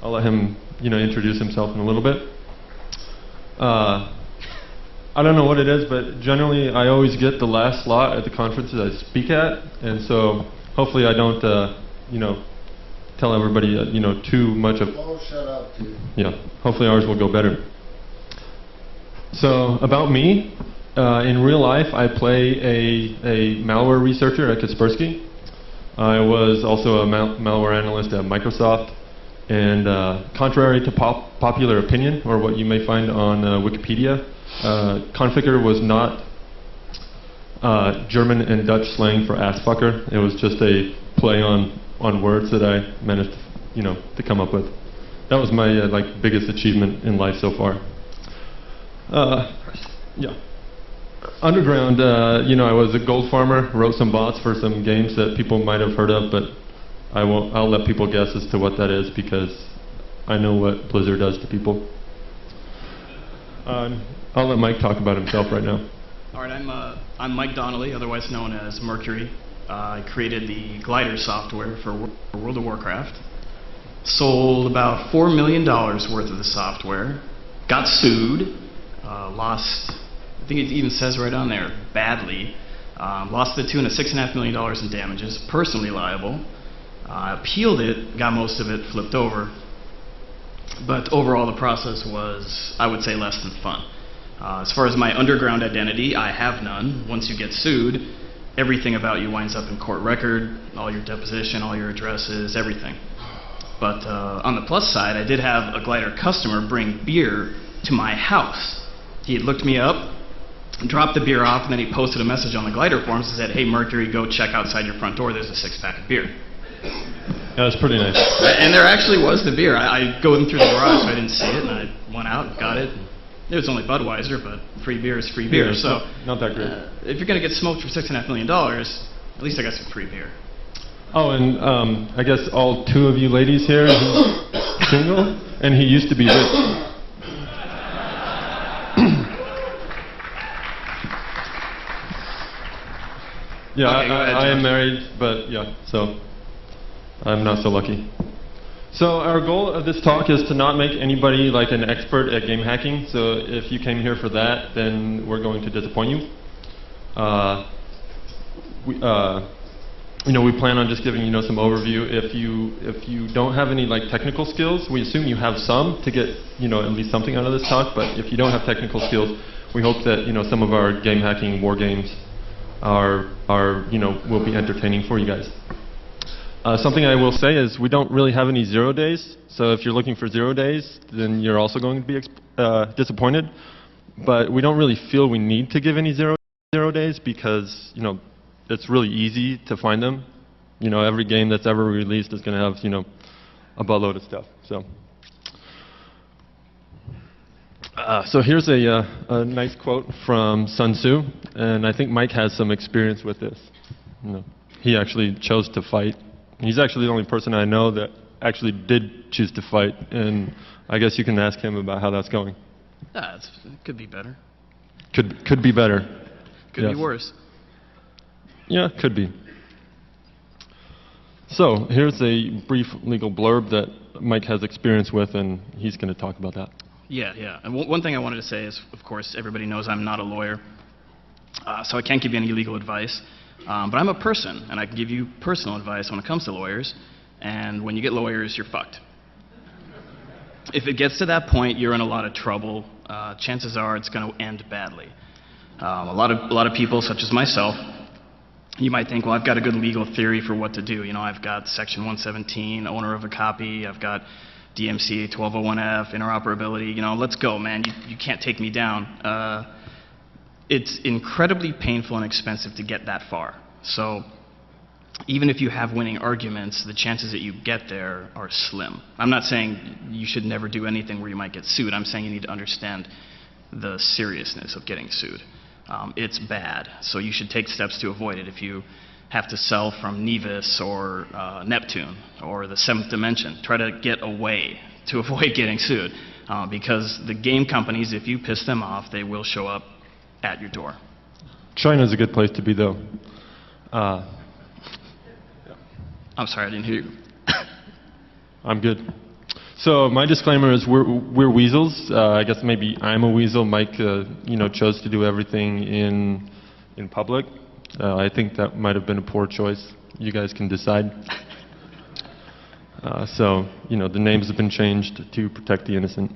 I'll let him, introduce himself in a little bit. I don't know what it is, but generally I always get the last slot at the conferences I speak at, and so hopefully I don't, tell everybody, too much of. Oh, shut up, dude. Yeah, hopefully ours will go better. So about me, in real life, I play a malware researcher at Kaspersky. I was also a malware analyst at Microsoft, and contrary to popular opinion, or what you may find on Wikipedia, Configure was not German and Dutch slang for ass fucker. It was just a play on words that I managed, to come up with. That was my biggest achievement in life so far. Yeah. Underground, I was a gold farmer, wrote some bots for some games that people might have heard of, but I'll let people guess as to what that is because I know what Blizzard does to people. I'll let Mike talk about himself right now. All right, I'm Mike Donnelly, otherwise known as Mercury. I created the glider software for World of Warcraft. Sold about $4 million worth of the software. Got sued. Lost, I think it even says right on there, badly. Lost to the tune of $6.5 million in damages, personally liable. Appealed it, got most of it flipped over. But overall the process was, I would say, less than fun. As far as my underground identity, I have none. Once you get sued, everything about you winds up in court record, all your deposition, all your addresses, everything. But on the plus side, I did have a glider customer bring beer to my house. He had looked me up, dropped the beer off, and then he posted a message on the glider forums and said, "Hey Mercury, go check outside your front door, there's a 6-pack of beer." That was pretty nice. And there actually was the beer. I go in through the garage, so I didn't see it, and I went out and got it. It was only Budweiser, but free beer is free beer. Yeah, so not that great. If you're going to get smoked for $6.5 million, at least I got some free beer. Oh, and I guess all 2 of you ladies here are single, and he used to be rich. Yeah, okay, I am married, but yeah, so I'm not so lucky. So our goal of this talk is to not make anybody like an expert at game hacking. So if you came here for that, then we're going to disappoint you. We plan on just giving some overview. If you don't have any technical skills, we assume you have some to get at least something out of this talk. But if you don't have technical skills, we hope that some of our game hacking war games will be entertaining for you guys. Something I will say is we don't really have any 0 days. So if you're looking for 0 days, then you're also going to be disappointed. But we don't really feel we need to give any zero days because it's really easy to find them. Every game that's ever released is going to have a buttload of stuff. So here's a nice quote from Sun Tzu, and I think Mike has some experience with this. He actually chose to fight. He's actually the only person I know that actually did choose to fight, and I guess you can ask him about how that's going. It could be better. Could be better. Could be worse. Yeah, could be. So here's a brief legal blurb that Mike has experience with, and he's going to talk about that. Yeah. And one thing I wanted to say is, of course, everybody knows I'm not a lawyer, so I can't give you any legal advice. But I'm a person, and I can give you personal advice when it comes to lawyers. And when you get lawyers, you're fucked. If it gets to that point, you're in a lot of trouble. Chances are it's going to end badly. A lot of people, such as myself, you might think, well, I've got a good legal theory for what to do. I've got Section 117, owner of a copy. I've got DMCA 1201F, interoperability. Let's go, man. You can't take me down. It's incredibly painful and expensive to get that far. So even if you have winning arguments, the chances that you get there are slim. I'm not saying you should never do anything where you might get sued. I'm saying you need to understand the seriousness of getting sued. It's bad, so you should take steps to avoid it. If you have to sell from Nevis or Neptune or the 7th Dimension, try to get away to avoid getting sued. Because the game companies, if you piss them off, they will show up at your door. China's a good place to be, though. I'm sorry, I didn't hear you. I'm good. So my disclaimer is we're weasels. I guess maybe I'm a weasel. Mike, chose to do everything in public. I think that might have been a poor choice. You guys can decide. The names have been changed to protect the innocent.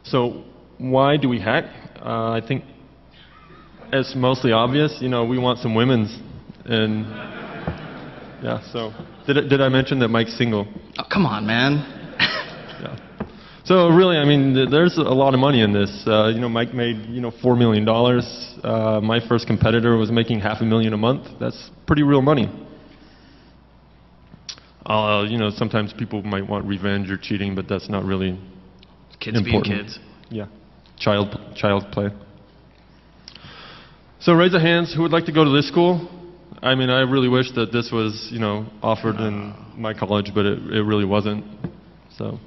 So why do we hack? I think it's mostly obvious. We want some women's, and yeah. So did I mention that Mike's single? Oh, come on, man. Yeah. So really, there's a lot of money in this. Mike made $4 million. My first competitor was making $500,000 a month. That's pretty real money. Sometimes people might want revenge or cheating, but that's not really Kids important. being kids. Yeah, child play. So raise the hands who would like to go to this school. I really wish that this was, offered in my college, but it really wasn't. So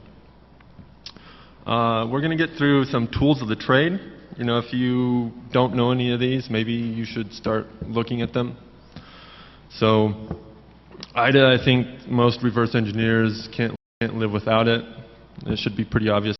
we're going to get through some tools of the trade. If you don't know any of these, maybe you should start looking at them. So IDA, I think most reverse engineers can't live without it. It should be pretty obvious.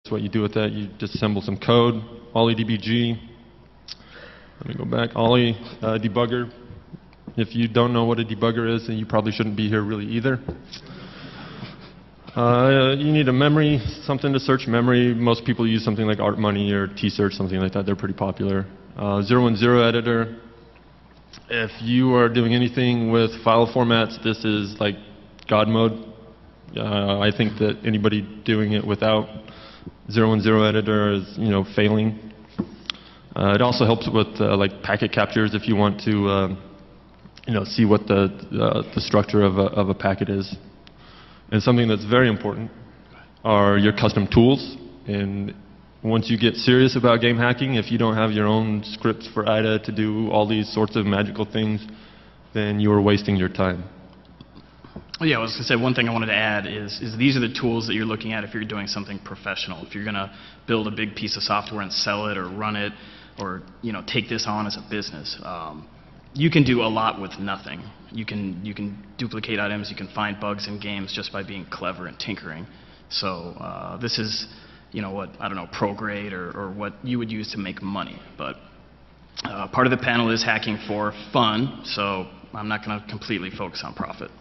What you do with that, you disassemble some code, OllyDbg. Let me go back, Ollie debugger. If you don't know what a debugger is, then you probably shouldn't be here really either. You need a memory, something to search memory. Most people use something like ArtMoney or T-Search, something like that. They're pretty popular. 010 editor. If you are doing anything with file formats, this is like God mode. I think that anybody doing it without 010 editor is, failing. It also helps with like packet captures if you want to, see what the structure of a packet is. And something that's very important are your custom tools. And once you get serious about game hacking, if you don't have your own scripts for IDA to do all these sorts of magical things, then you're wasting your time. Well, yeah, I was going to say one thing I wanted to add is these are the tools that you're looking at if you're doing something professional. If you're going to build a big piece of software and sell it or run it or take this on as a business, you can do a lot with nothing. You can duplicate items, you can find bugs in games just by being clever and tinkering. So this is what, I don't know, pro grade or what you would use to make money. But part of the panel is hacking for fun, so I'm not going to completely focus on profit.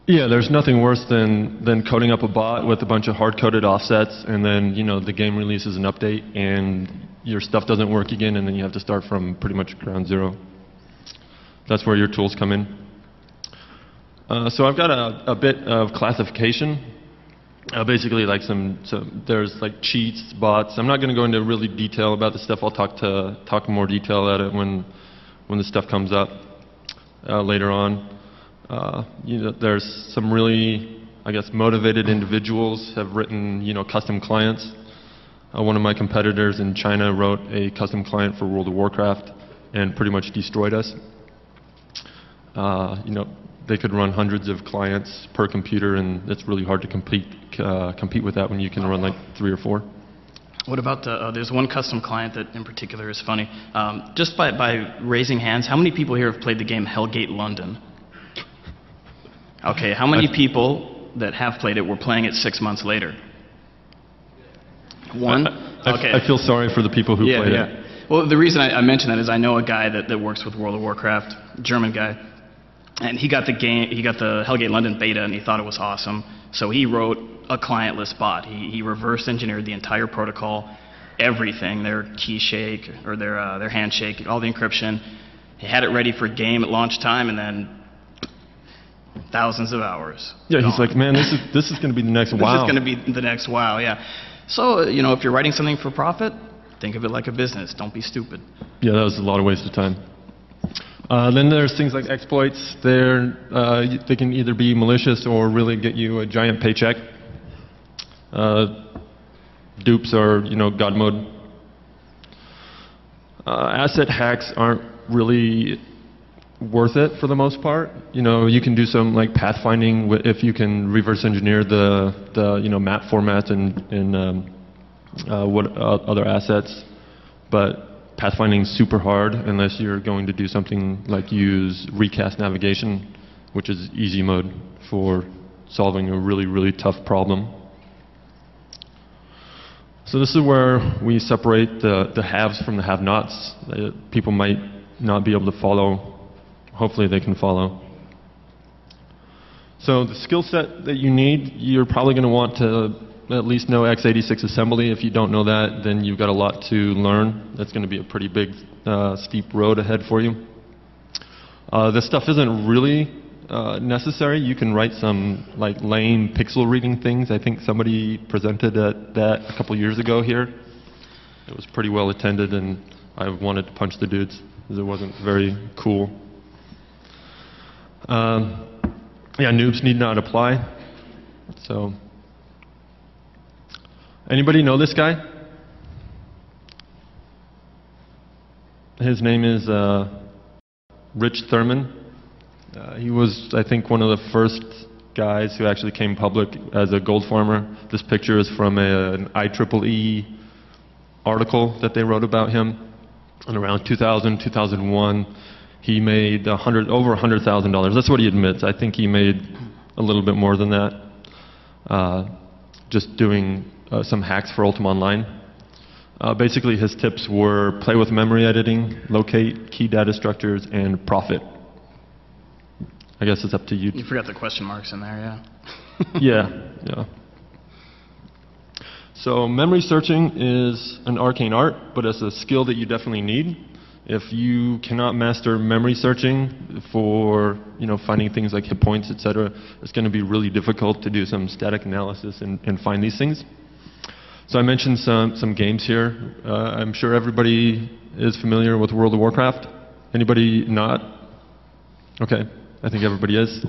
Yeah, there's nothing worse than coding up a bot with a bunch of hard-coded offsets, and then the game releases an update, and your stuff doesn't work again, and then you have to start from pretty much ground zero. That's where your tools come in. So I've got a bit of classification. Basically, like there's like cheats, bots. I'm not going to go into really detail about the stuff. I'll talk more detail at it when the stuff comes up later on. There's some really, I guess, motivated individuals have written, custom clients. One of my competitors in China wrote a custom client for World of Warcraft and pretty much destroyed us. They could run hundreds of clients per computer, and it's really hard to compete with that when you can run like 3 or 4. What about there's one custom client that in particular is funny. Just by raising hands, how many people here have played the game Hellgate London? Okay, how many people that have played it were playing it 6 months later? One? Okay. I feel sorry for the people who played it. Well, the reason I mention that is I know a guy that works with World of Warcraft, German guy, and he got the Hellgate London beta and he thought it was awesome, so he wrote a clientless bot. He reverse engineered the entire protocol, everything, their key shake or their handshake, all the encryption. He had it ready for game at launch time, and then thousands of hours. Yeah, he's like, man, this is going to be the next WoW. This is going to be the next WoW, yeah. So, if you're writing something for profit, think of it like a business. Don't be stupid. Yeah, that was a lot of waste of time. Then there's things like exploits. They can either be malicious or really get you a giant paycheck. Dupes are, God mode. Asset hacks aren't really worth it for the most part. You can do some like pathfinding if you can reverse engineer the map formats and what other assets, but pathfinding is super hard unless you're going to do something like use recast navigation, which is easy mode for solving a really tough problem. So this is where we separate the haves from the have-nots. People might not be able to follow. Hopefully they can follow. So the skill set that you need, you're probably going to want to at least know x86 assembly. If you don't know that, then you've got a lot to learn. That's going to be a pretty big, steep road ahead for you. This stuff isn't really necessary. You can write some like lame pixel reading things. I think somebody presented at that a couple years ago here. It was pretty well attended, and I wanted to punch the dudes because it wasn't very cool. Yeah, noobs need not apply. So, anybody know this guy? His name is Rich Thurman. He was, I think, one of the first guys who actually came public as a gold farmer. This picture is from an IEEE article that they wrote about him. And around 2000, 2001, he made over $100,000. That's what he admits. I think he made a little bit more than that, just doing some hacks for Ultima Online. Basically, his tips were play with memory editing, locate key data structures, and profit. I guess it's up to you. You forgot the question marks in there, yeah. Yeah. So memory searching is an arcane art, but it's a skill that you definitely need. If you cannot master memory searching for finding things like hit points, etc., it's going to be really difficult to do some static analysis and find these things. So I mentioned some games here. I'm sure everybody is familiar with World of Warcraft. Anybody not? Okay, I think everybody is.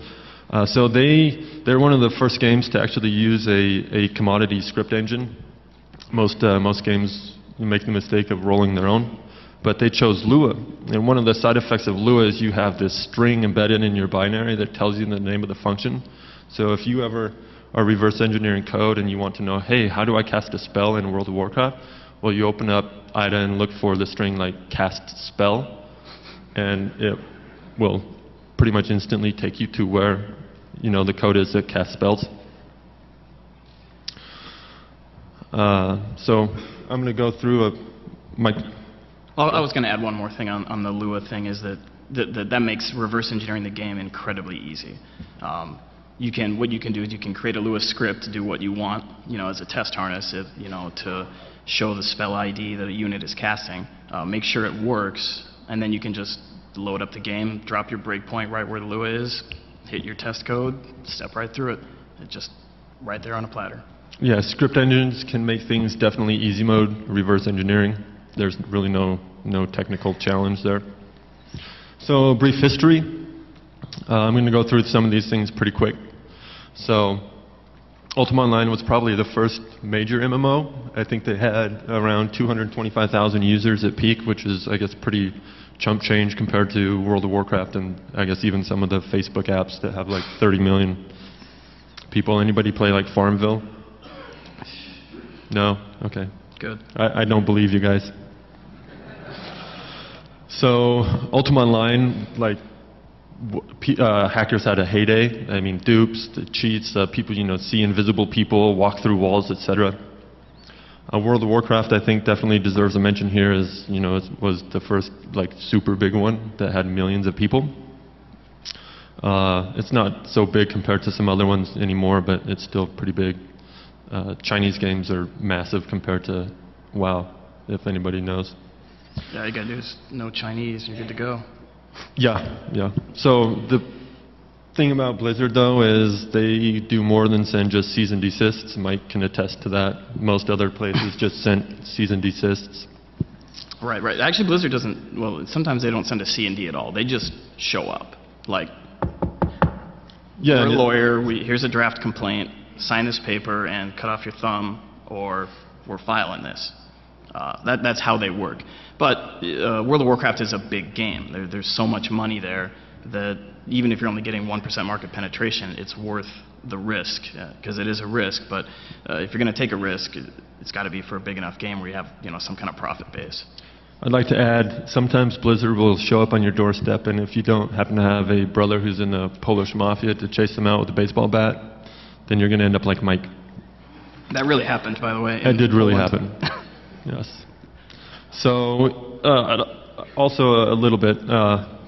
So they're one of the first games to actually use a commodity script engine. Most games make the mistake of rolling their own, but they chose Lua. And one of the side effects of Lua is you have this string embedded in your binary that tells you the name of the function. So if you ever are reverse engineering code and you want to know, hey, how do I cast a spell in World of Warcraft? Well, you open up IDA and look for the string like cast spell, and it will pretty much instantly take you to where the code is that casts spells. So I'm going to go through Well, I was going to add one more thing on the Lua thing, is that makes reverse engineering the game incredibly easy. What you can do is you can create a Lua script to do what you want, as a test harness, to show the spell ID that a unit is casting, make sure it works, and then you can just load up the game, drop your breakpoint right where the Lua is, hit your test code, step right through it. It's just right there on a platter. Yeah, script engines can make things definitely easy mode, reverse engineering. There's really no technical challenge there. So, brief history. I'm going to go through some of these things pretty quick. So, Ultima Online was probably the first major MMO. I think they had around 225,000 users at peak, which is, I guess, pretty chump change compared to World of Warcraft and I guess even some of the Facebook apps that have like 30 million people. Anybody play like Farmville? No? Okay. Good. I don't believe you guys. So Ultima Online, like hackers had a heyday. I mean, dupes, the cheats, people see invisible people, walk through walls, etc. World of Warcraft, I think, definitely deserves a mention here, as it was the first like super big one that had millions of people. It's not so big compared to some other ones anymore, but it's still pretty big. Chinese games are massive compared to WoW, if anybody knows. Yeah, all you gotta do is know Chinese, and you're good to go. Yeah. So the thing about Blizzard, though, is they do more than send just cease and desists. Mike can attest to that. Most other places just sent cease and desists. Right. Actually, Blizzard doesn't. Well, sometimes they don't send a C&D at all. They just show up. Like, yeah, we're a lawyer. Here's a draft complaint. Sign this paper and cut off your thumb, or we're filing this. That's how they work. But World of Warcraft is a big game. There's so much money there that even if you're only getting 1% market penetration, it's worth the risk, because it is a risk. But if you're going to take a risk, it's got to be for a big enough game where you have some kind of profit base. I'd like to add, sometimes Blizzard will show up on your doorstep, and if you don't happen to have a brother who's in the Polish mafia to chase them out with a baseball bat, then you're going to end up like Mike. That really happened, by the way. It did really happen. Yes. So, also a little bit,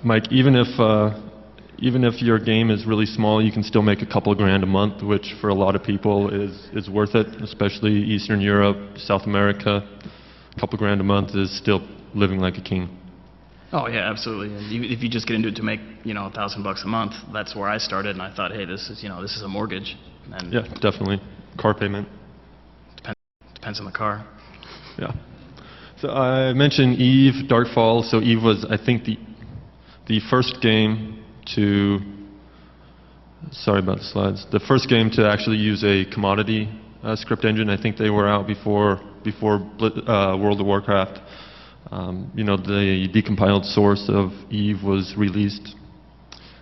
Mike, even if your game is really small, you can still make a couple grand a month, which for a lot of people is worth it, especially Eastern Europe, South America. A couple grand a month is still living like a king. Oh yeah, absolutely. And if you just get into it to make $1,000 a month, that's where I started, and I thought, hey, this is a mortgage. And yeah, definitely. Car payment. Depends on the car. Yeah. So I mentioned Eve, Darkfall. So Eve was, I think, the first game to. Sorry about the slides. The first game to actually use a commodity script engine. I think they were out before World of Warcraft. The decompiled source of Eve was released.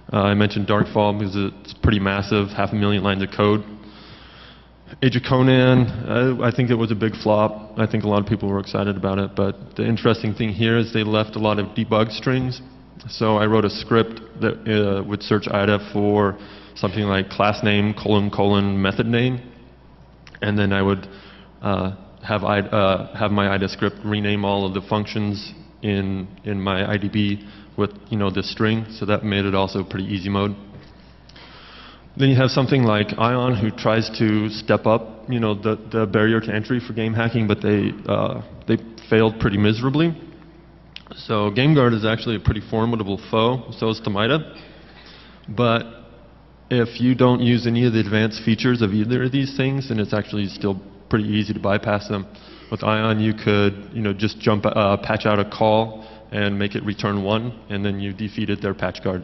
I mentioned Darkfall because it's pretty massive, 500,000 lines of code. Age of Conan, I think it was a big flop. I think a lot of people were excited about it, but the interesting thing here is they left a lot of debug strings. So I wrote a script that would search IDA for something like class name, : method name, and then I would have my IDA script rename all of the functions in my IDB with this string, so that made it also pretty easy mode. Then you have something like Ion, who tries to step up the barrier to entry for game hacking, but they failed pretty miserably. So GameGuard is actually a pretty formidable foe, so is Tomita. But if you don't use any of the advanced features of either of these things, then it's actually still pretty easy to bypass them. With Ion, you could, just patch out a call and make it return 1, and then you defeated their patch guard.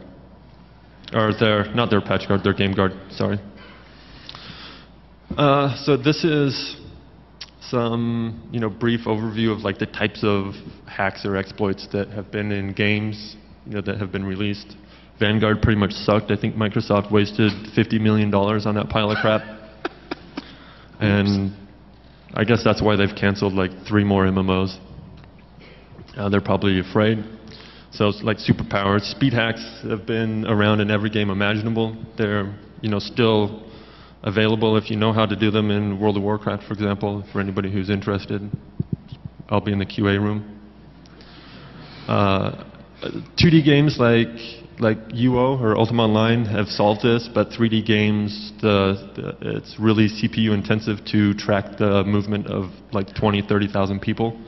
Or not their patch guard, their game guard, sorry. So this is some, brief overview of like the types of hacks or exploits that have been in games, that have been released. Vanguard pretty much sucked. I think Microsoft wasted $50 million on that pile of crap. And I guess that's why they've canceled like 3 more MMOs. They're probably afraid. So it's like superpowers. Speed hacks have been around in every game imaginable. They're, still available if you know how to do them in World of Warcraft, for example, for anybody who's interested. I'll be in the QA room. 2D games like UO or Ultima Online have solved this, but 3D games, it's really CPU intensive to track the movement of like 20, 30,000 people.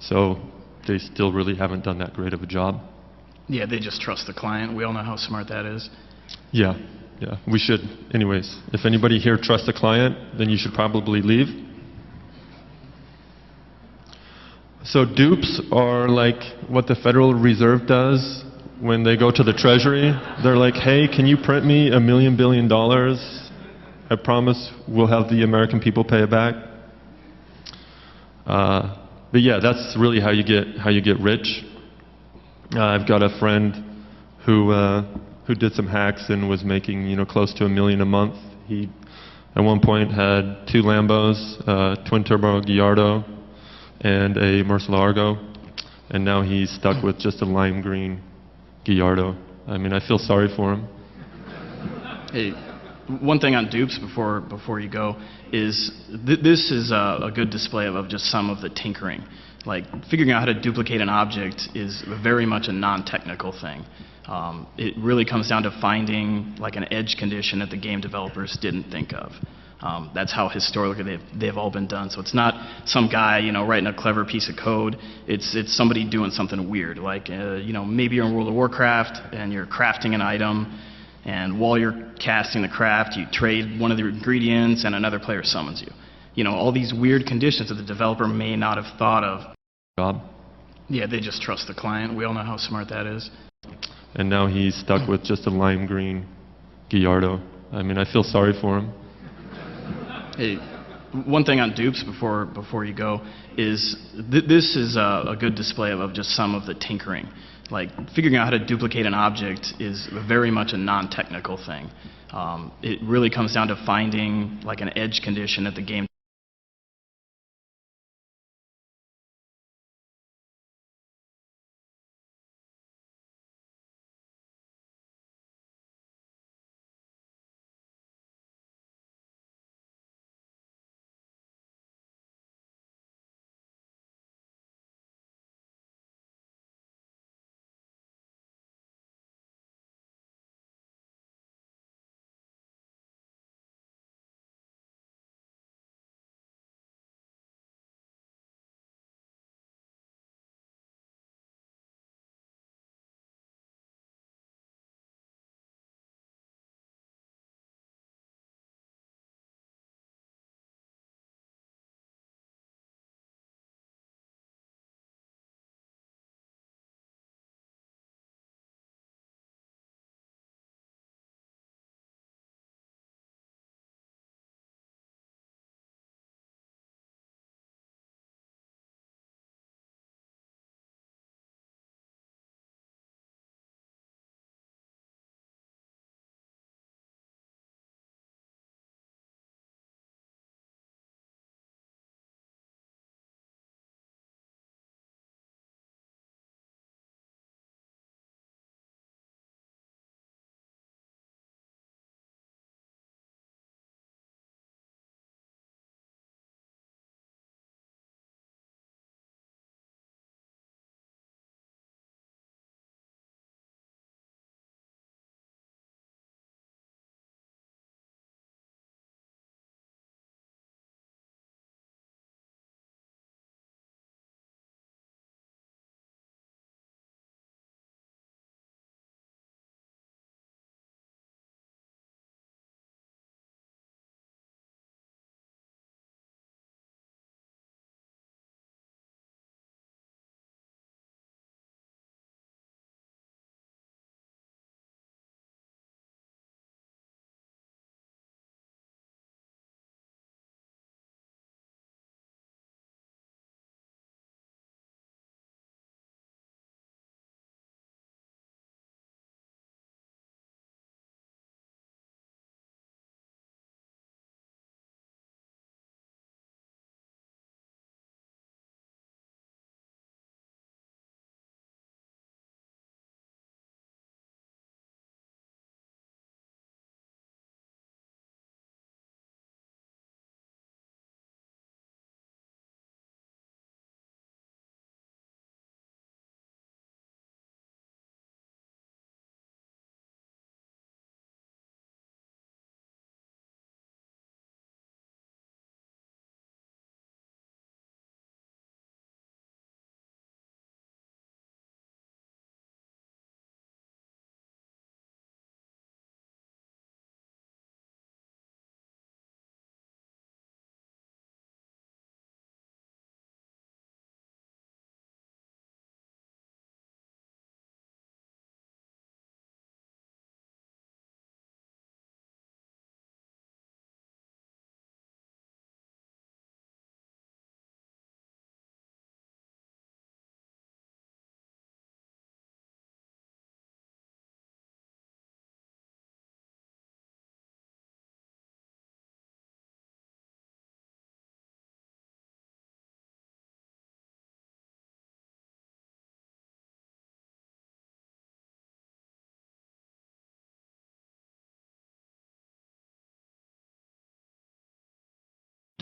So they still really haven't done that great of a job. Yeah, they just trust the client. We all know how smart that is. Yeah, we should. Anyways, if anybody here trusts the client, then you should probably leave. So dupes are like what the Federal Reserve does when they go to the Treasury. They're like, hey, can you print me $1 million billion? I promise we'll have the American people pay it back. But yeah, that's really how you get rich. I've got a friend who did some hacks and was making close to $1 million a month. He at one point had 2 Lambos, a twin turbo Gallardo, and a Merciless, and now he's stuck with just a lime green Gallardo. I mean, I feel sorry for him. Hey, one thing on dupes before you go is this is a good display of just some of the tinkering. Like figuring out how to duplicate an object is very much a non-technical thing. It really comes down to finding like an edge condition that the game developers didn't think of. That's how historically they've all been done. So it's not some guy writing a clever piece of code. It's somebody doing something weird. Like maybe you're in World of Warcraft and you're crafting an item, and while you're casting the craft, you trade one of the ingredients and another player summons you. All these weird conditions that the developer may not have thought of. Job. Yeah, they just trust the client. We all know how smart that is. And now he's stuck with just a lime green Gallardo. I mean, I feel sorry for him. Hey, one thing on dupes before you go is this is a good display of just some of the tinkering. Like figuring out how to duplicate an object is very much a non-technical thing. It really comes down to finding like an edge condition that the game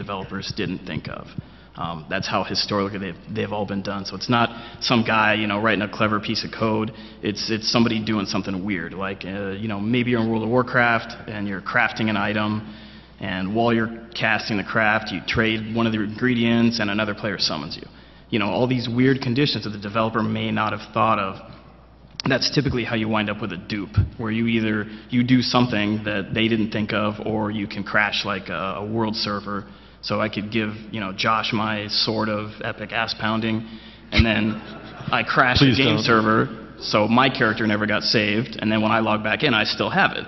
developers didn't think of. That's how historically they've all been done. So it's not some guy, writing a clever piece of code. It's somebody doing something weird. Like, maybe you're in World of Warcraft and you're crafting an item, and while you're casting the craft, you trade one of the ingredients and another player summons you. All these weird conditions that the developer may not have thought of. That's typically how you wind up with a dupe, where you do something that they didn't think of, or you can crash like a world server. So I could give, Josh my sword of epic ass pounding, and then I crash the game server, so my character never got saved, and then when I log back in, I still have it.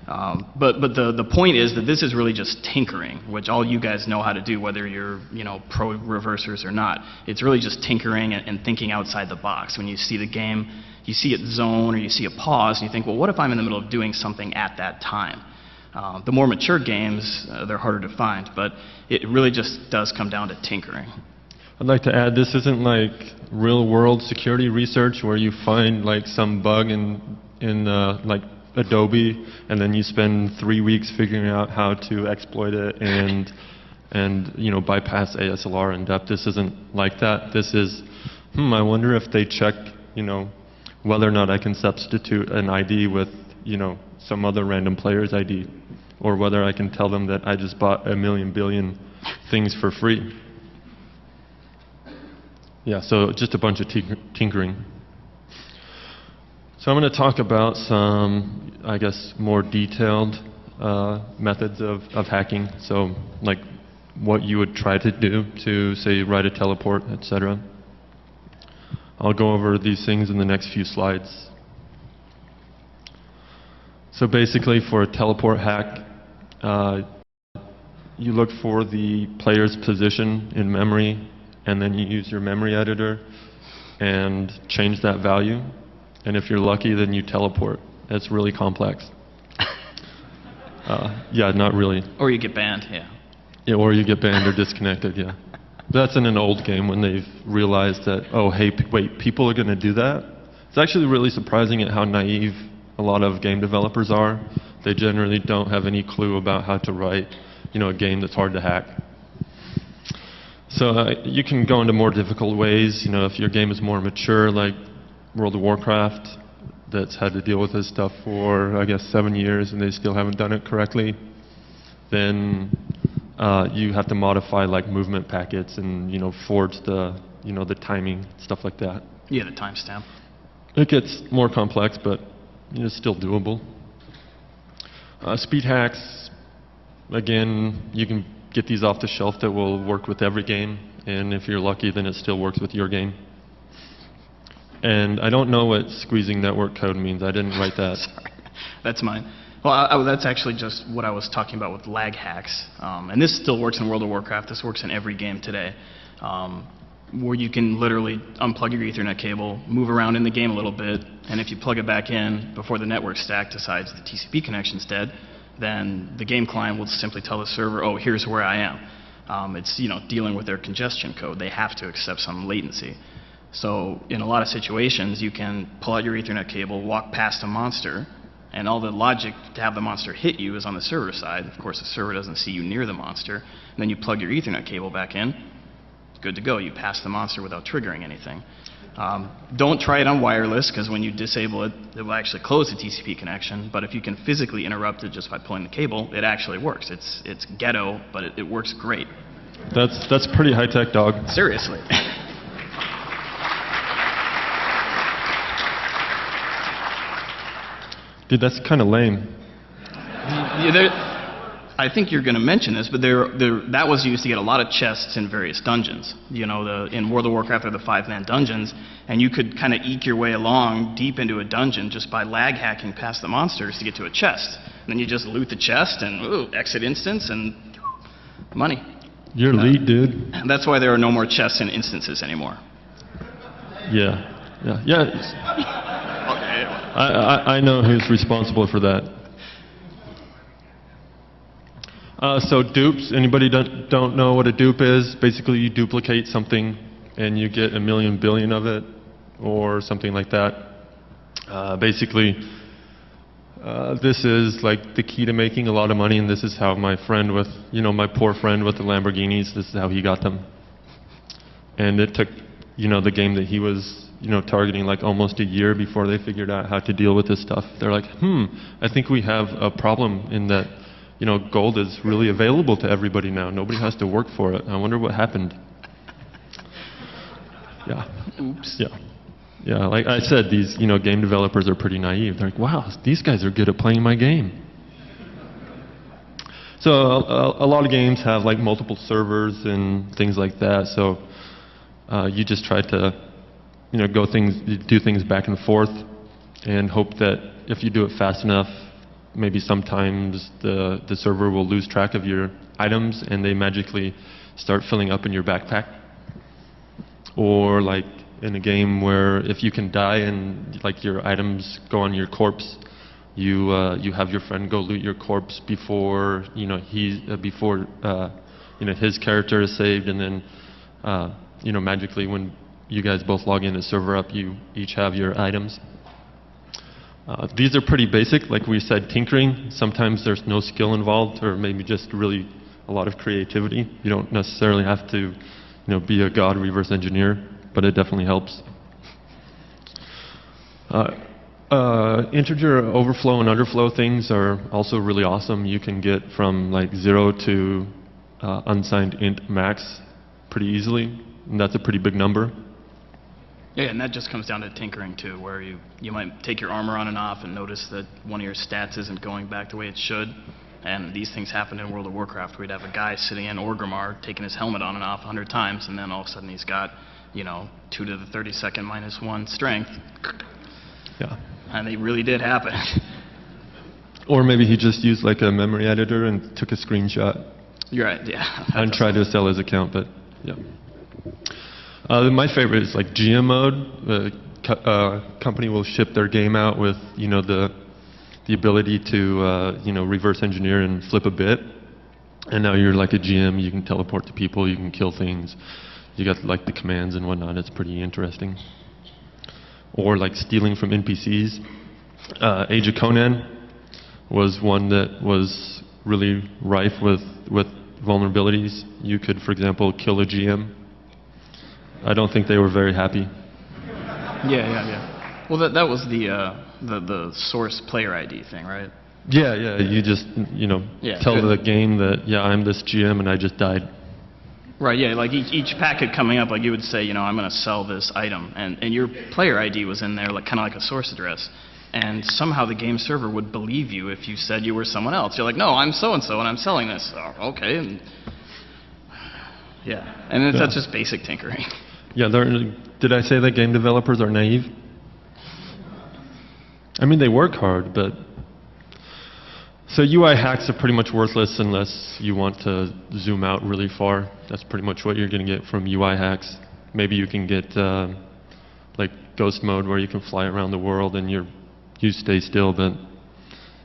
But the point is that this is really just tinkering, which all you guys know how to do, whether you're pro reversers or not. It's really just tinkering and thinking outside the box. When you see the game, you see it zone or you see a pause, and you think, well, what if I'm in the middle of doing something at that time? The more mature games, they're harder to find, but it really just does come down to tinkering. I'd like to add, this isn't like real-world security research where you find like some bug in like Adobe, and then you spend 3 weeks figuring out how to exploit it and bypass ASLR in depth. This isn't like that. This is, I wonder if they check, whether or not I can substitute an ID with, some other random player's ID, or whether I can tell them that I just bought a million billion things for free. Yeah, so just a bunch of tinkering. So I'm going to talk about some, I guess, more detailed methods of hacking. So like what you would try to do to, say, write a teleport, etc. I'll go over these things in the next few slides. So basically, for a teleport hack, you look for the player's position in memory, and then you use your memory editor and change that value. And if you're lucky, then you teleport. It's really complex. Yeah, not really. Or you get banned, yeah. Yeah, or you get banned or disconnected, yeah. That's in an old game when they've realized that, oh, hey, wait, people are going to do that? It's actually really surprising at how naive a lot of game developers are. They generally don't have any clue about how to write, a game that's hard to hack. So you can go into more difficult ways. If your game is more mature, like World of Warcraft, that's had to deal with this stuff for, I guess, 7 years, and they still haven't done it correctly, then you have to modify like movement packets and forge the timing, stuff like that. Yeah, the timestamp. It gets more complex, but it's still doable. Speed hacks, again, you can get these off the shelf that will work with every game, and if you're lucky, then it still works with your game. And I don't know what squeezing network code means. I didn't write that. Sorry. That's mine. Well, that's actually just what I was talking about with lag hacks. And this still works in World of Warcraft. This works in every game today, where you can literally unplug your Ethernet cable, move around in the game a little bit, and if you plug it back in before the network stack decides the TCP connection's dead, then the game client will simply tell the server, oh, here's where I am. It's dealing with their congestion code. They have to accept some latency. So in a lot of situations, you can pull out your Ethernet cable, walk past a monster, and all the logic to have the monster hit you is on the server side. Of course, the server doesn't see you near the monster. And then you plug your Ethernet cable back in. Good to go. You pass the monster without triggering anything. Don't try it on wireless, because when you disable it, it will actually close the TCP connection. But if you can physically interrupt it just by pulling the cable, it actually works. It's ghetto, but it works great. That's pretty high-tech, dog. Seriously. Dude, that's kind of lame. I think you're going to mention this, but that was used to get a lot of chests in various dungeons. In World of Warcraft, there are the 5-man dungeons, and you could kind of eke your way along deep into a dungeon just by lag hacking past the monsters to get to a chest. And then you just loot the chest and exit instance and money. You're lead, dude. And that's why there are no more chests in instances anymore. Yeah. I know who's responsible for that. So dupes, anybody don't know what a dupe is? Basically, you duplicate something and you get a million billion of it, or something like that. Basically, This is like the key to making a lot of money, and this is how my friend with, my poor friend with the Lamborghinis, this is how he got them. And it took, the game that he was, targeting like almost a year before they figured out how to deal with this stuff. They're like, I think we have a problem in that, gold is really available to everybody now. Nobody has to work for it. I wonder what happened. Yeah. Oops. Yeah. Yeah, like I said, these, game developers are pretty naive. They're like, wow, these guys are good at playing my game. So a lot of games have like multiple servers and things like that. So you just try to, do things back and forth and hope that if you do it fast enough, maybe sometimes the server will lose track of your items and they magically start filling up in your backpack. Or like in a game where if you can die and like your items go on your corpse, you have your friend go loot your corpse before his character is saved, and then magically when you guys both log in and server up, you each have your items. These are pretty basic, like we said, tinkering. Sometimes there's no skill involved, or maybe just really a lot of creativity. You don't necessarily have to, be a god reverse engineer, but it definitely helps. Integer overflow and underflow things are also really awesome. You can get from like 0 to unsigned int max pretty easily, and that's a pretty big number. Yeah, and that just comes down to tinkering too, where you might take your armor on and off and notice that one of your stats isn't going back the way it should. And these things happen in World of Warcraft, where you'd have a guy sitting in Orgrimmar taking his helmet on and off 100 times, and then all of a sudden he's got, 2 to the 32nd minus 1 strength. Yeah. And they really did happen. Or maybe he just used like a memory editor and took a screenshot. You're right, yeah. And tried to sell his account, but yeah. My favorite is like GM mode. The company will ship their game out with, the ability to, reverse engineer and flip a bit. And now you're like a GM, you can teleport to people, you can kill things. You got like the commands and whatnot, it's pretty interesting. Or like stealing from NPCs. Age of Conan was one that was really rife with vulnerabilities. You could, for example, kill a GM. I don't think they were very happy. Yeah. Well, that was the source player ID thing, right? Yeah. You just, tell the game that, yeah, I'm this GM and I just died. Right, yeah, like each packet coming up, like you would say, I'm going to sell this item, and your player ID was in there, like kind of like a source address, and somehow the game server would believe you if you said you were someone else. You're like, no, I'm so-and-so, and I'm selling this. Oh, okay, and yeah, and that's just basic tinkering. Yeah, did I say that game developers are naive? I mean, they work hard, but... So UI hacks are pretty much worthless unless you want to zoom out really far. That's pretty much what you're going to get from UI hacks. Maybe you can get like ghost mode where you can fly around the world and you stay still, but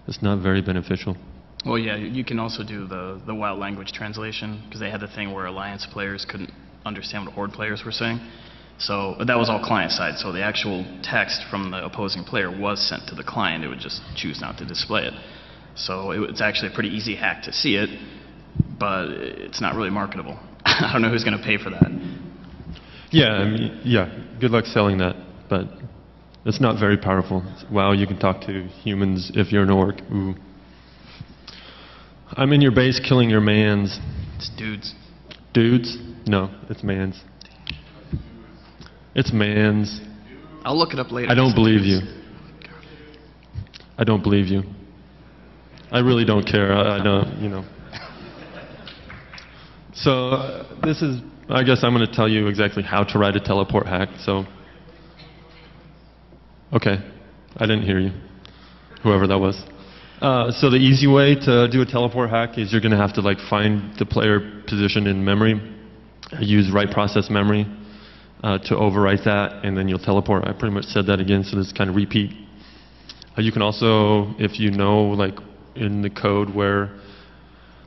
it's not very beneficial. Well, yeah, you can also do the wild language translation, because they had the thing where Alliance players couldn't understand what Horde players were saying. So that was all client side, so the actual text from the opposing player was sent to the client. It would just choose not to display it. So it's actually a pretty easy hack to see it, but it's not really marketable. I don't know who's going to pay for that. Yeah, good luck selling that, but it's not very powerful. Wow, you can talk to humans if you're an orc. Ooh. I'm in your base killing your mans. It's dudes. Dudes? No, it's mans. It's mans. I'll look it up later. I don't believe you. I don't believe you. I really don't care. I don't, So this is, I guess I'm going to tell you exactly how to write a teleport hack. So, okay, I didn't hear you, whoever that was. So the easy way to do a teleport hack is you're going to have to like find the player position in memory, use write process memory to overwrite that, and then you'll teleport. I pretty much said that again, so this kind of repeat. You can also, if you know, like in the code where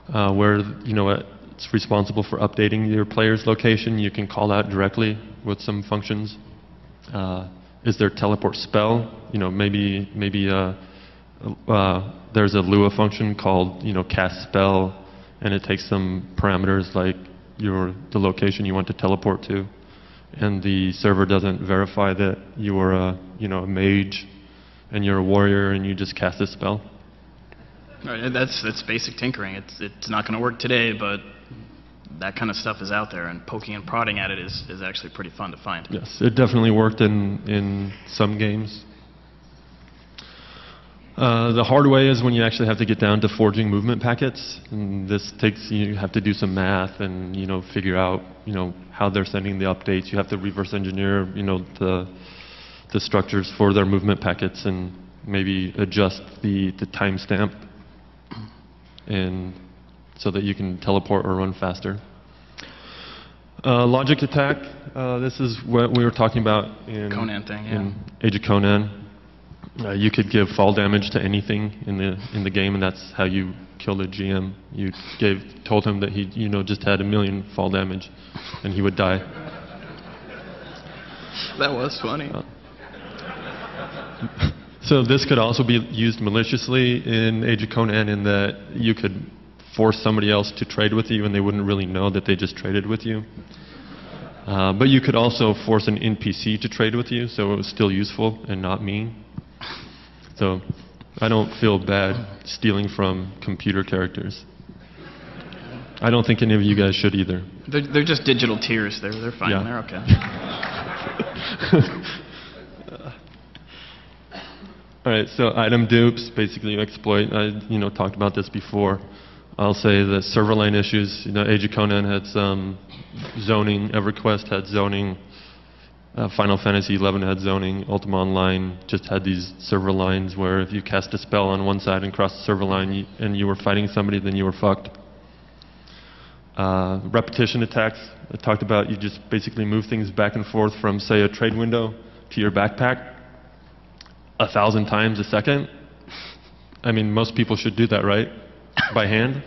it's responsible for updating your player's location, you can call out directly with some functions. Is there teleport spell? Maybe there's a Lua function called, cast spell, and it takes some parameters like the location you want to teleport to, and the server doesn't verify that you are a mage and you're a warrior and you just cast a spell. Right, that's basic tinkering. It's not going to work today, but that kind of stuff is out there, and poking and prodding at it is actually pretty fun to find. Yes, it definitely worked in some games. The hard way is when you actually have to get down to forging movement packets, and this takes, you have to do some math and figure out how they're sending the updates. You have to reverse engineer the structures for their movement packets and maybe adjust the timestamp and so that you can teleport or run faster. Logic attack. This is what we were talking about in Conan thing, yeah. In Age of Conan. You could give fall damage to anything in the game, and that's how you killed a GM. You told him that he just had 1 million fall damage, and he would die. That was funny. So this could also be used maliciously in Age of Conan in that you could force somebody else to trade with you, and they wouldn't really know that they just traded with you. But you could also force an NPC to trade with you, so it was still useful and not mean. So I don't feel bad stealing from computer characters. I don't think any of you guys should either. They're just digital tears. They're fine. Yeah. They're okay. All right, so item dupes, basically you exploit. I talked about this before. I'll say the server line issues. Age of Conan had some zoning. EverQuest had zoning. Final Fantasy XI had zoning. Ultima Online just had these server lines where if you cast a spell on one side and crossed the server line and you were fighting somebody, then you were fucked. Repetition attacks. I talked about you just basically move things back and forth from, say, a trade window to your backpack 1,000 times a second. I mean, most people should do that, right? By hand.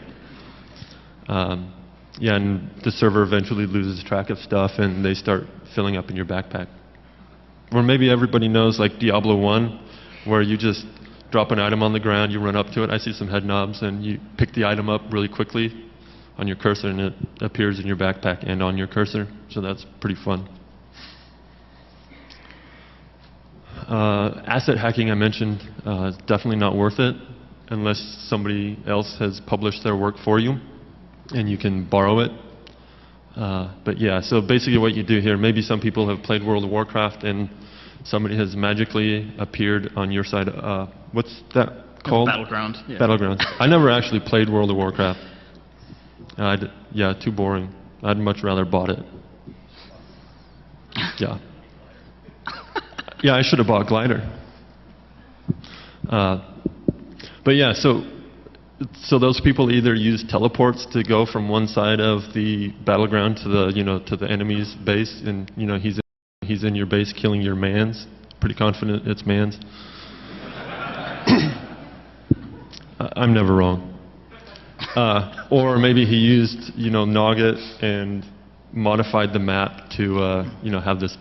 Yeah, and the server eventually loses track of stuff and they start filling up in your backpack. Or maybe everybody knows like Diablo 1, where you just drop an item on the ground, you run up to it, I see some head knobs, and you pick the item up really quickly on your cursor and it appears in your backpack and on your cursor, so that's pretty fun. Asset hacking I mentioned is definitely not worth it unless somebody else has published their work for you and you can borrow it. But yeah, so basically what you do here, maybe some people have played World of Warcraft and somebody has magically appeared on your side. What's that called? Battleground. Yeah. Battleground. I never actually played World of Warcraft. Yeah, too boring. I'd much rather bought it. Yeah. Yeah, I should have bought Glider. But yeah, so those people either use teleports to go from one side of the battleground to the enemy's base, and he's in your base killing your mans. Pretty confident it's mans. I'm never wrong. Or maybe he used Nogget and modified the map to have this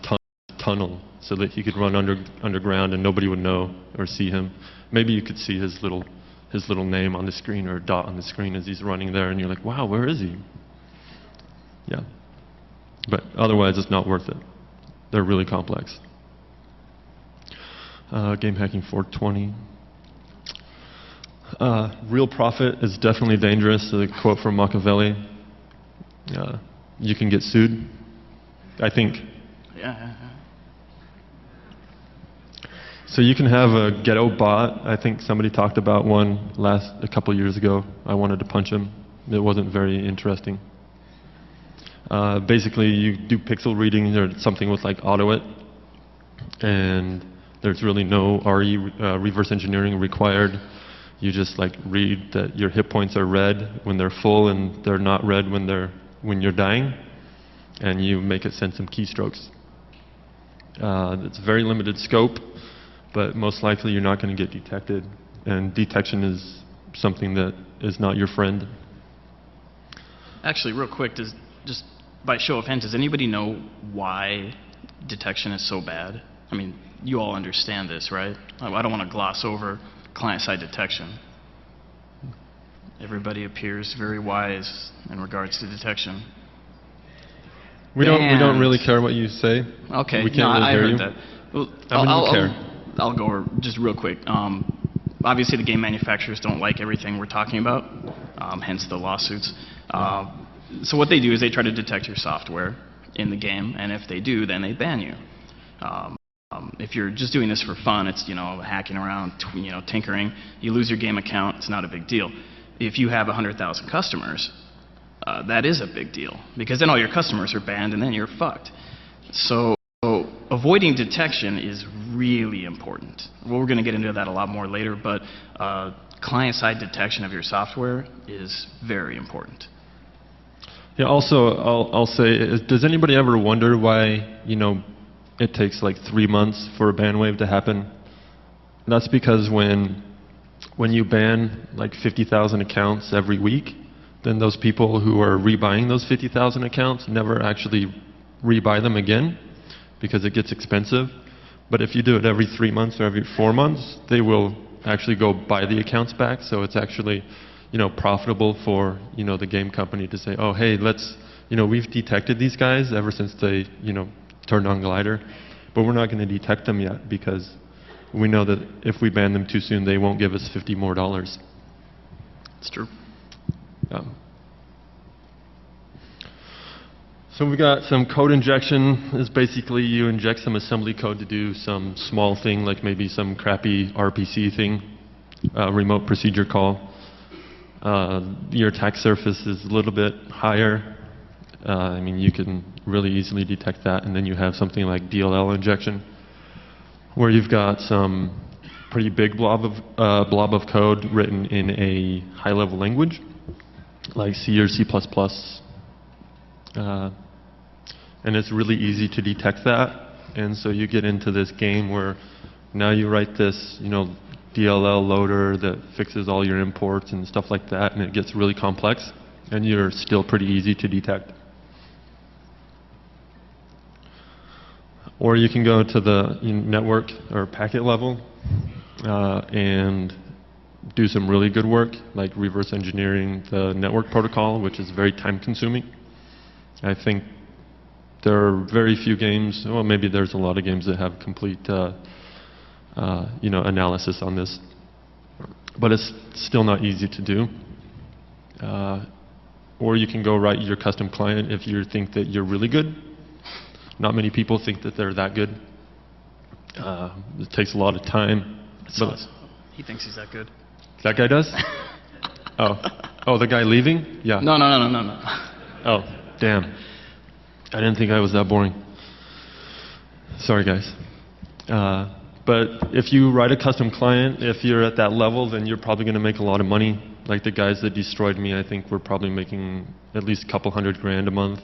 tunnel so that he could run underground and nobody would know or see him. Maybe you could see his little name on the screen or a dot on the screen as he's running there, and you're like, wow, where is he? Yeah. But otherwise, it's not worth it. They're really complex. Game hacking 420. Real profit is definitely dangerous. A quote from Machiavelli. You can get sued, I think. Yeah. So you can have a ghetto bot. I think somebody talked about one a couple years ago. I wanted to punch him. It wasn't very interesting. Basically, you do pixel reading or something with like AutoIt, and there's really no RE reverse engineering required. You just like read that your hit points are red when they're full and they're not red when you're dying, and you make it send some keystrokes. It's very limited scope, but most likely you're not going to get detected, and detection is something that is not your friend. Actually, real quick, just by show of hands, does anybody know why detection is so bad? I mean, you all understand this, right? I don't want to gloss over client-side detection. Everybody appears very wise in regards to detection. We don't really care what you say. Okay, We can't really I hear heard you. that. Well, I mean, we care. I'll go over just real quick. Obviously, the game manufacturers don't like everything we're talking about, hence the lawsuits. So what they do is they try to detect your software in the game, and if they do, then they ban you. If you're just doing this for fun, it's hacking around, tinkering. You lose your game account, it's not a big deal. If you have 100,000 customers, that is a big deal, because then all your customers are banned, and then you're fucked. So avoiding detection is really important. Well, we're going to get into that a lot more later, but client-side detection of your software is very important. Yeah. Also, I'll say, does anybody ever wonder why it takes like 3 months for a ban wave to happen? That's because when you ban like 50,000 accounts every week, then those people who are rebuying those 50,000 accounts never actually rebuy them again, because it gets expensive. But if you do it every 3 months or every 4 months, they will actually go buy the accounts back. So it's actually, profitable for, the game company to say, oh, hey, we've detected these guys ever since they, turned on Glider, but we're not going to detect them yet because we know that if we ban them too soon, they won't give us $50 more. It's true. So we got some code injection. Is basically you inject some assembly code to do some small thing, like maybe some crappy RPC thing, remote procedure call. Your attack surface is a little bit higher. I mean, you can really easily detect that, and then you have something like DLL injection, where you've got some pretty big blob of code written in a high-level language, like C or C++. And it's really easy to detect that, and so you get into this game where now you write this, DLL loader that fixes all your imports and stuff like that, and it gets really complex, and you're still pretty easy to detect. Or you can go to the network or packet level and do some really good work, like reverse engineering the network protocol, which is very time consuming. I think there are very few games, well, maybe there's a lot of games that have complete analysis on this, but it's still not easy to do. Or you can go write your custom client if you think that you're really good. Not many people think that they're that good. It takes a lot of time. He thinks he's that good. That guy does? Oh, the guy leaving? Yeah. No. Oh, damn. I didn't think I was that boring. Sorry, guys. But if you write a custom client, if you're at that level, then you're probably going to make a lot of money. Like the guys that destroyed me, I think were probably making at least a couple $100,000 a month.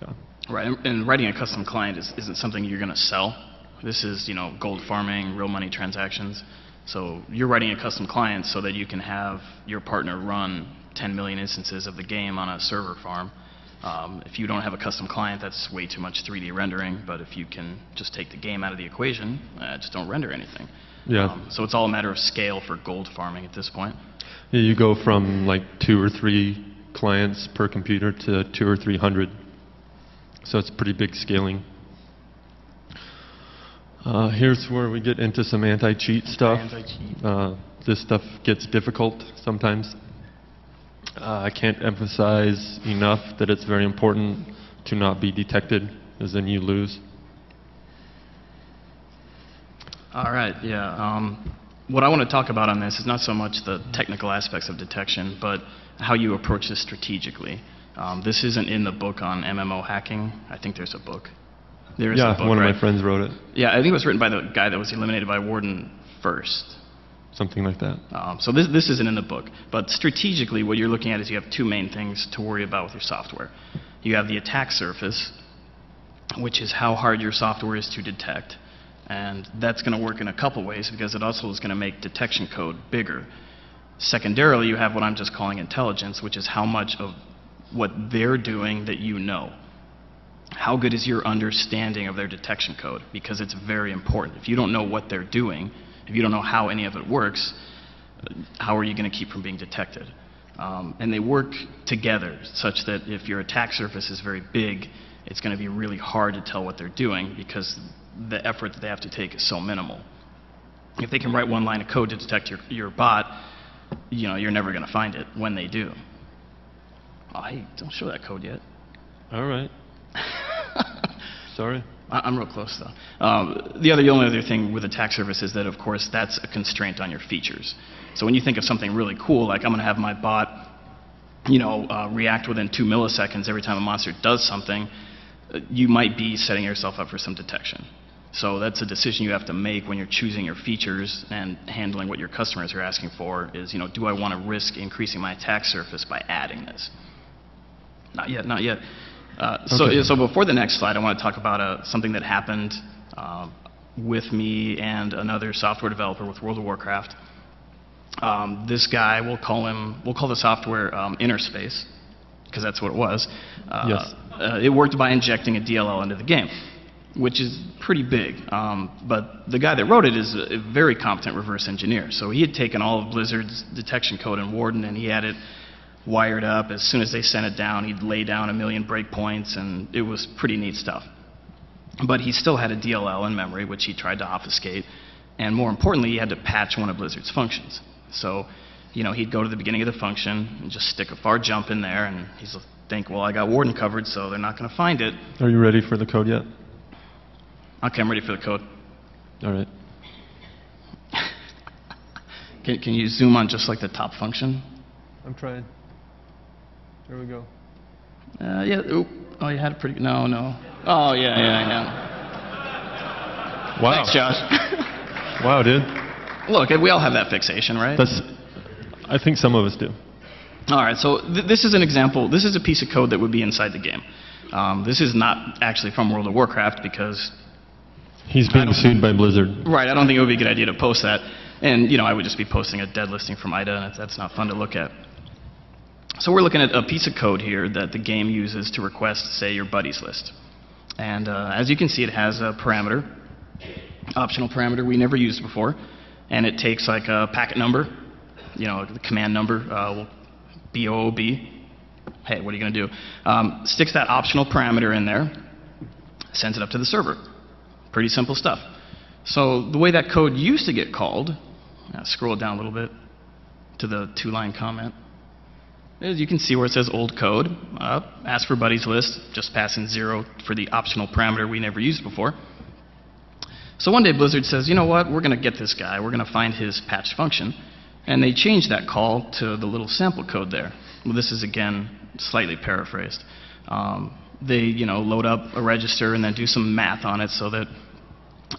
Yeah. Right, and writing a custom client isn't something you're going to sell. This is, gold farming, real money transactions. So you're writing a custom client so that you can have your partner run 10 million instances of the game on a server farm. If you don't have a custom client, that's way too much 3D rendering, but if you can just take the game out of the equation, just don't render anything. Yeah. So it's all a matter of scale for gold farming at this point. Yeah, you go from like 2 or 3 clients per computer to 200 or 300. So it's pretty big scaling. Here's where we get into some anti-cheat stuff. This stuff gets difficult sometimes. I can't emphasize enough that it's very important to not be detected, as then you lose. All right, yeah. What I want to talk about on this is not so much the technical aspects of detection, but how you approach this strategically. This isn't in the book on MMO hacking. I think there's a book. There is a book, one right? of my friends wrote it. Yeah, I think it was written by the guy that was eliminated by Warden first. Something like that. So this isn't in the book. But strategically, what you're looking at is you have 2 main things to worry about with your software. You have the attack surface, which is how hard your software is to detect. And that's going to work in a couple ways, because it also is going to make detection code bigger. Secondarily, you have what I'm just calling intelligence, which is how much of what they're doing that you know. How good is your understanding of their detection code? Because it's very important. If you don't know what they're doing, If you don't know how any of it works, how are you going to keep from being detected? And they work together such that if your attack surface is very big, it's going to be really hard to tell what they're doing because the effort that they have to take is so minimal. If they can write one line of code to detect your bot, you're never going to find it when they do. Oh, hey, don't show that code yet. All right. Sorry. I'm real close, though. The only other thing with attack surface is that, of course, that's a constraint on your features. So when you think of something really cool, like I'm going to have my bot, react within 2 milliseconds every time a monster does something, you might be setting yourself up for some detection. So that's a decision you have to make when you're choosing your features and handling what your customers are asking for is, do I want to risk increasing my attack surface by adding this? Not yet, not yet. So before the next slide, I want to talk about something that happened with me and another software developer with World of Warcraft. This guy, we'll call the software Interspace, because that's what it was. Yes. It worked by injecting a DLL into the game, which is pretty big. But the guy that wrote it is a very competent reverse engineer. So he had taken all of Blizzard's detection code in Warden, and he had it wired up. As soon as they sent it down, he'd lay down 1 million breakpoints, and it was pretty neat stuff. But he still had a DLL in memory, which he tried to obfuscate. And more importantly, he had to patch one of Blizzard's functions. So, he'd go to the beginning of the function and just stick a far jump in there, and he'd think, well, I got Warden covered, so they're not going to find it. Are you ready for the code yet? Okay, I'm ready for the code. All right. Can you zoom on just like the top function? I'm trying. There we go. Yeah. Oop. Oh, you had it pretty. No. Oh, yeah. Wow. Thanks, Josh. Wow, dude. Look, we all have that fixation, right? I think some of us do. All right, so this is an example. This is a piece of code that would be inside the game. This is not actually from World of Warcraft because... He's being sued by Blizzard. Right, I don't think it would be a good idea to post that. And, I would just be posting a dead listing from IDA, and that's not fun to look at. So we're looking at a piece of code here that the game uses to request, say, your buddies list. And as you can see, it has a parameter, optional parameter we never used before. And it takes like a packet number, the command number, BOOB. Hey, what are you going to do? Sticks that optional parameter in there, sends it up to the server. Pretty simple stuff. So the way that code used to get called, scroll it down a little bit to the 2-line comment. As you can see where it says old code, ask for buddies list, just passing 0 for the optional parameter we never used before. So one day Blizzard says, you know what, we're going to get this guy, we're going to find his patched function, and they change that call to the little sample code there. Well, this is, again, slightly paraphrased. They, load up a register and then do some math on it so that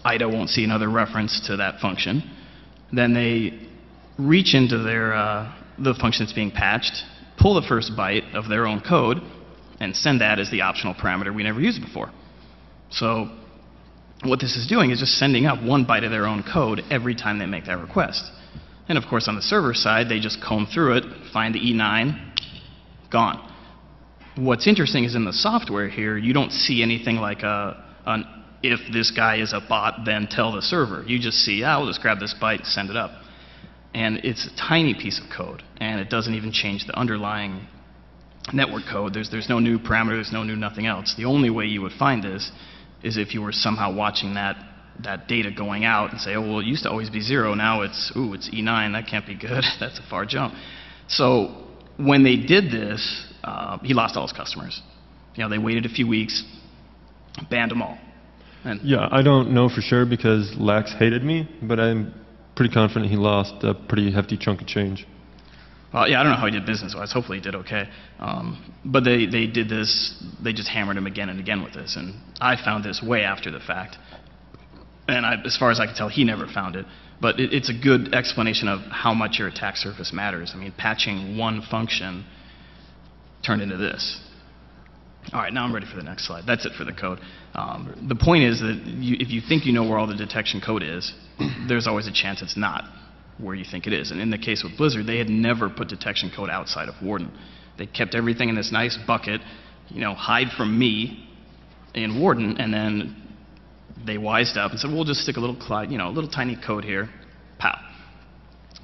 IDA won't see another reference to that function. Then they reach into the function that's being patched, pull the first byte of their own code, and send that as the optional parameter we never used before. So what this is doing is just sending up 1 byte of their own code every time they make that request. And of course, on the server side, they just comb through it, find the E9, gone. What's interesting is in the software here, you don't see anything like an if this guy is a bot, then tell the server. You just see, we'll just grab this byte and send it up. And it's a tiny piece of code, and it doesn't even change the underlying network code. There's no new parameter, there's no new nothing else. The only way you would find this is if you were somehow watching that data going out and say, oh, well, it used to always be 0, now it's E9, that can't be good, that's a far jump. So when they did this, he lost all his customers. They waited a few weeks, banned them all. And yeah, I don't know for sure because Lax hated me, but I'm pretty confident he lost a pretty hefty chunk of change. Yeah, I don't know how he did business-wise. Hopefully he did okay. But they did this, they just hammered him again and again with this. And I found this way after the fact. And as far as I can tell, he never found it. But it's a good explanation of how much your attack surface matters. I mean, patching one function turned into this. All right, now I'm ready for the next slide. That's it for the code. The point is that if you think you know where all the detection code is, there's always a chance it's not where you think it is. And in the case with Blizzard, they had never put detection code outside of Warden. They kept everything in this nice bucket, hide from me in Warden, and then they wised up and said, we'll just stick a little, little tiny code here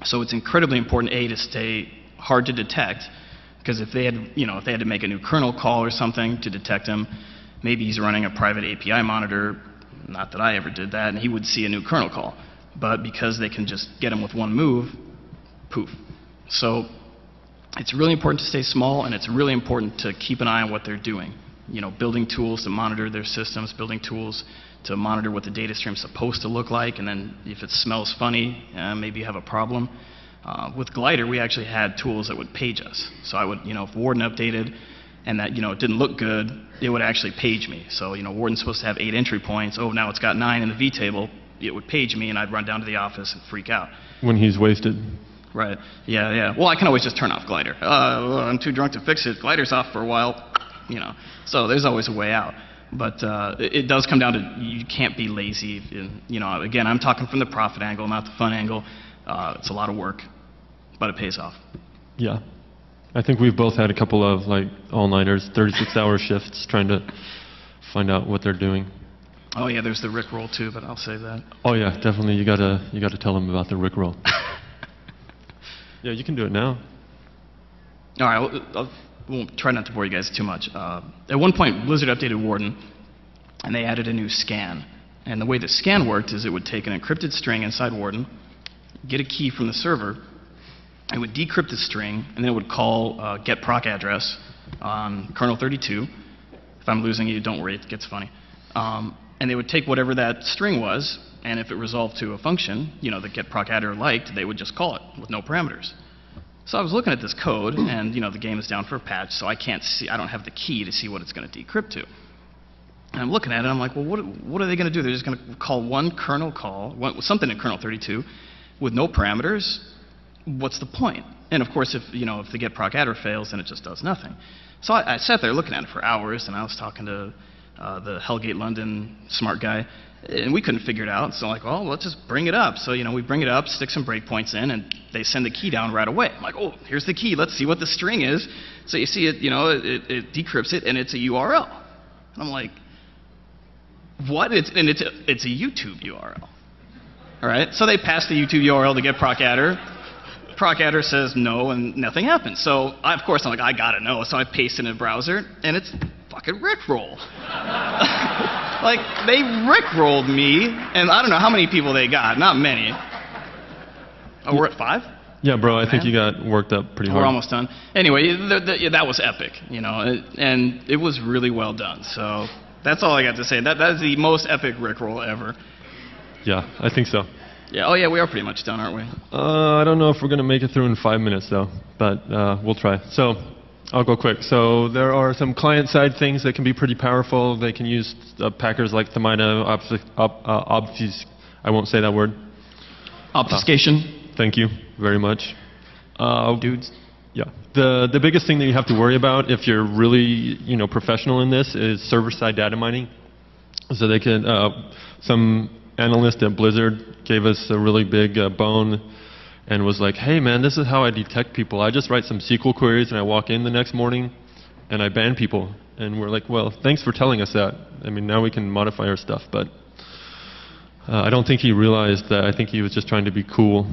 So it's incredibly important, A, to stay hard to detect, because if they had, if they had to make a new kernel call or something to detect him, maybe he's running a private API monitor, not that I ever did that, and he would see a new kernel call. But because they can just get him with one move, poof. So it's really important to stay small, and it's really important to keep an eye on what they're doing. Building tools to monitor their systems, building tools to monitor what the data stream's supposed to look like, and then if it smells funny, maybe you have a problem. With Glider, we actually had tools that would page us. So I would, if Warden updated and that, it didn't look good, it would actually page me. So, Warden's supposed to have 8 entry points. Oh, now it's got 9 in the V table. It would page me, and I'd run down to the office and freak out. When he's wasted. Right. Yeah. Well, I can always just turn off Glider. I'm too drunk to fix it. Glider's off for a while. So there's always a way out. But it does come down to you can't be lazy. Again, I'm talking from the profit angle, not the fun angle. It's a lot of work, but it pays off. Yeah. I think we've both had a couple of all-nighters, 36-hour shifts trying to find out what they're doing. Oh yeah, there's the Rickroll too, but I'll save that. Oh yeah, definitely. You gotta tell them about the Rickroll. Yeah, you can do it now. All right, we'll try not to bore you guys too much. At one point, Blizzard updated Warden, and they added a new scan. And the way the scan worked is it would take an encrypted string inside Warden, get a key from the server, it would decrypt the string, and then it would call get proc address on kernel 32. If I'm losing you, don't worry, it gets funny. And they would take whatever that string was, and if it resolved to a function, the get proc adder liked, they would just call it with no parameters. So I was looking at this code, and the game is down for a patch, so I don't have the key to see what it's going to decrypt to. And I'm looking at it, and I'm like, well, what are they going to do? They're just going to call one kernel call, something in kernel 32, with no parameters. What's the point? And of course, if the get proc adder fails, then it just does nothing. So I sat there looking at it for hours, and I was talking to the Hellgate London smart guy, and we couldn't figure it out. So I'm like, well, let's just bring it up. So we bring it up, stick some breakpoints in, and they send the key down right away. I'm like, oh, here's the key. Let's see what the string is. So you see it, it decrypts it, and it's a URL. And I'm like, what? It's a YouTube URL. All right. So they pass the YouTube URL to get proc adder. Proc adder says no, and nothing happens. So of course I'm like, I gotta know. So I paste it in a browser, and it's fucking Rickroll. Like, they Rickrolled me, and I don't know how many people they got. Not many. Oh, we're at 5? Yeah, bro, I think you got worked up pretty hard. We're almost done. Anyway, that was epic, and it was really well done. So that's all I got to say. That is the most epic Rickroll ever. Yeah, I think so. Yeah. Oh yeah, we are pretty much done, aren't we? I don't know if we're gonna make it through in 5 minutes though, but we'll try. So I'll go quick. So there are some client-side things that can be pretty powerful. They can use packers like Thamina, I won't say that word. Obfuscation. Thank you very much. Dudes. Yeah. The biggest thing that you have to worry about if you're really professional in this is server-side data mining. So they can some analyst at Blizzard gave us a really big bone and was like, hey man, this is how I detect people. I just write some SQL queries and I walk in the next morning and I ban people. And we're like, well, thanks for telling us that. I mean, now we can modify our stuff, but I don't think he realized that. I think he was just trying to be cool.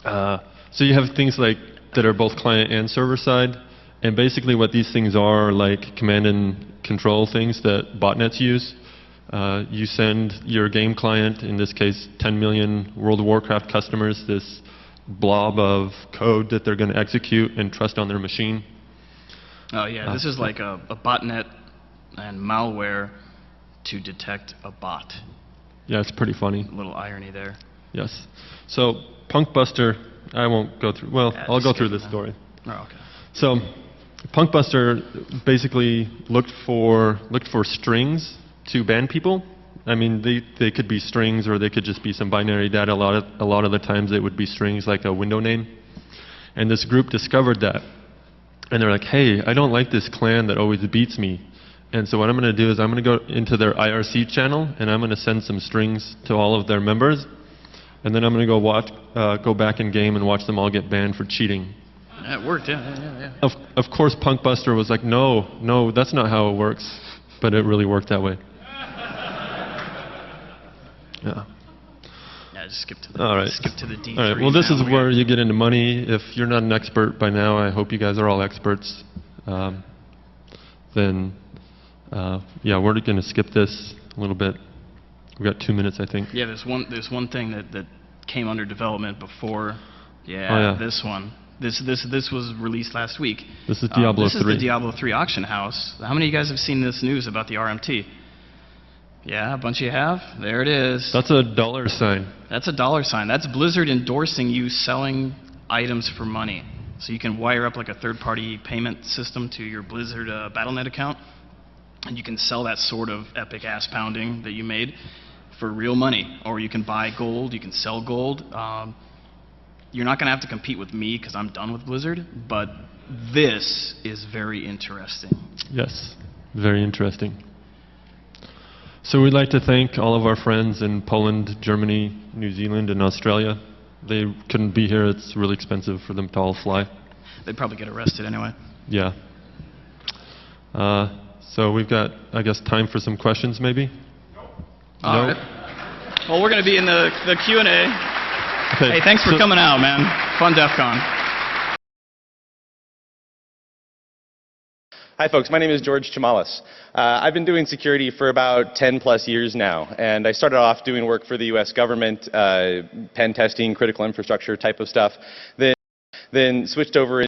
So you have things like that are both client and server side, and basically what these things are like command and control things that botnets use. You send your game client, in this case 10 million World of Warcraft customers, this blob of code that they're going to execute and trust on their machine. Oh yeah, this is like a botnet and malware to detect a bot. Yeah, it's pretty funny. A little irony there. Yes. So Punkbuster, I won't go through, well, I'll go through this story. Oh, okay. So Punkbuster basically looked for strings to ban people. I mean, they could be strings or they could just be some binary data. A lot of the times it would be strings like a window name. And this group discovered that. And they're like, hey, I don't like this clan that always beats me. And so what I'm going to do is I'm going to go into their IRC channel and I'm going to send some strings to all of their members. And then I'm going to go back in game and watch them all get banned for cheating. Yeah, it worked, yeah. Of course, Punkbuster was like, no, that's not how it works. But it really worked that way. Yeah. just skip to the All right. skip to the D3. All right. Well, this now. is where you get into money. If you're not an expert by now, I hope you guys are all experts. Then, yeah, we're going to skip this a little bit. We've got 2 minutes, I think. Yeah, there's one thing that came under development before. Yeah, Oh, yeah. this one. This was released last week. This is Diablo This is 3. the Diablo 3 auction house. How many of you guys have seen this news about the RMT? Yeah, a bunch of you have. There it is. That's a dollar sign. That's a dollar sign. That's Blizzard endorsing you selling items for money. So you can wire up like a third-party payment system to your Blizzard Battle.net account, and you can sell that sort of epic ass pounding that you made for real money. Or you can buy gold. You can sell gold. You're not going to have to compete with me because I'm done with Blizzard, but this is very interesting. Yes, very interesting. So we'd like to thank all of our friends in Poland, Germany, New Zealand, and Australia. They couldn't be here. It's really expensive for them to all fly. They'd probably get arrested anyway. Yeah. So we've got, I guess, time for some questions, maybe? All No? right. Well, we're going to be in the Q&A. Okay, Hey, thanks for so- coming out, man. Fun DEF CON. Hi folks, my name is George Chamalis. I've been doing security for about 10 plus years now, and I started off doing work for the US government, pen testing, critical infrastructure type of stuff, then switched over